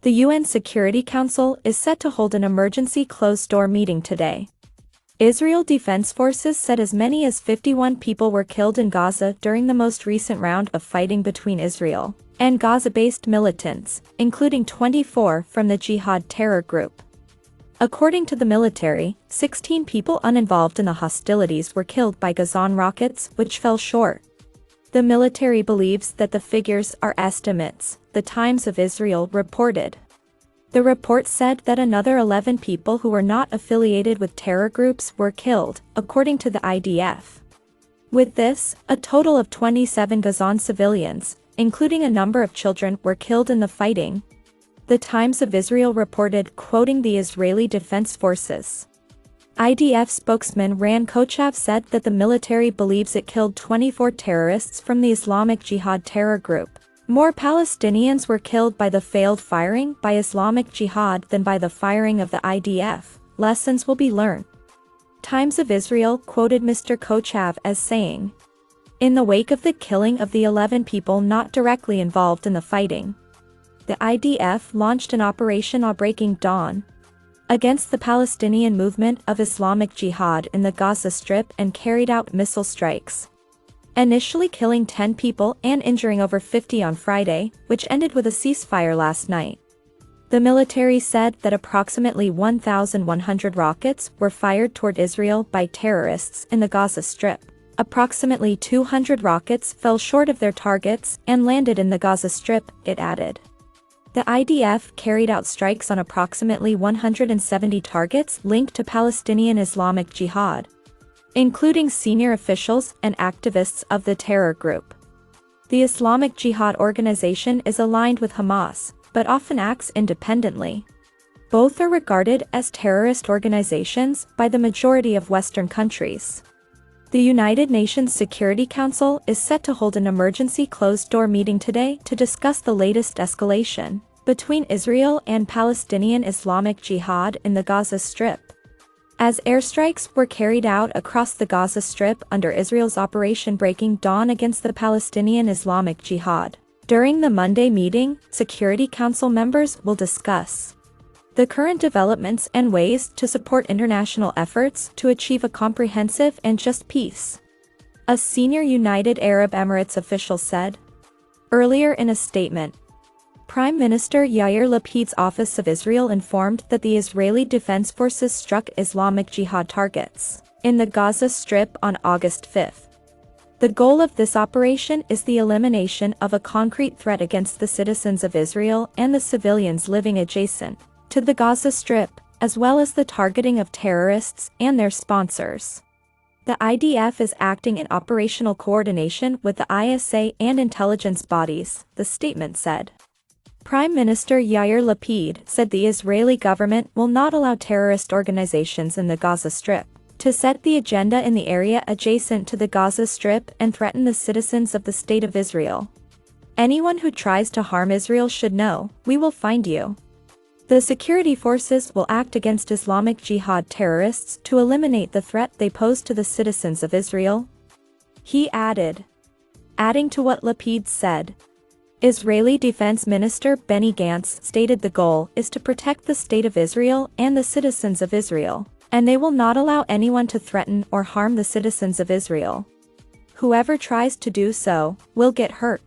The UN Security Council is set to hold an emergency closed-door meeting today. Israel Defense Forces said as many as 51 people were killed in Gaza during the most recent round of fighting between Israel and Gaza-based militants, including 24 from the Jihad terror group. According to the military, 16 people uninvolved in the hostilities were killed by Gazan rockets, which fell short. The military believes that the figures are estimates, the Times of Israel reported. The report said that another 11 people who were not affiliated with terror groups were killed, according to the IDF. With this, a total of 27 Gazan civilians, including a number of children, were killed in the fighting. The Times of Israel reported, quoting the Israeli Defense Forces. IDF spokesman Ran Kochav said that the military believes it killed 24 terrorists from the Islamic Jihad terror group. More Palestinians were killed by the failed firing by Islamic Jihad than by the firing of the IDF. Lessons will be learned. Times of Israel quoted Mr. Kochav as saying, "In the wake of the killing of the 11 people not directly involved in the fighting, the IDF launched an Operation Breaking Dawn against the Palestinian movement of Islamic Jihad in the Gaza Strip and carried out missile strikes, initially killing 10 people and injuring over 50 on Friday, which ended with a ceasefire last night." The military said that approximately 1,100 rockets were fired toward Israel by terrorists in the Gaza Strip. Approximately 200 rockets fell short of their targets and landed in the Gaza Strip, it added. The IDF carried out strikes on approximately 170 targets linked to Palestinian Islamic Jihad, including senior officials and activists of the terror group. The Islamic Jihad organization is aligned with Hamas, but often acts independently. Both are regarded as terrorist organizations by the majority of Western countries. The United Nations Security Council is set to hold an emergency closed-door meeting today to discuss the latest escalation between Israel and Palestinian Islamic Jihad in the Gaza Strip, as airstrikes were carried out across the Gaza Strip under Israel's Operation Breaking Dawn against the Palestinian Islamic Jihad. During the Monday meeting, Security Council members will discuss the current developments and ways to support international efforts to achieve a comprehensive and just peace, a senior United Arab Emirates official said. Earlier in a statement, Prime Minister Yair Lapid's Office of Israel informed that the Israeli Defense Forces struck Islamic Jihad targets in the Gaza Strip on August 5. The goal of this operation is the elimination of a concrete threat against the citizens of Israel and the civilians living adjacent to the Gaza Strip, as well as the targeting of terrorists and their sponsors. The IDF is acting in operational coordination with the ISA and intelligence bodies, the statement said. Prime Minister Yair Lapid said the Israeli government will not allow terrorist organizations in the Gaza Strip to set the agenda in the area adjacent to the Gaza Strip and threaten the citizens of the State of Israel. "Anyone who tries to harm Israel should know, we will find you." The security forces will act against Islamic Jihad terrorists to eliminate the threat they pose to the citizens of Israel, he added. Adding to what Lapid said, Israeli Defense Minister Benny Gantz stated the goal is to protect the State of Israel and the citizens of Israel, and they will not allow anyone to threaten or harm the citizens of Israel. Whoever tries to do so will get hurt.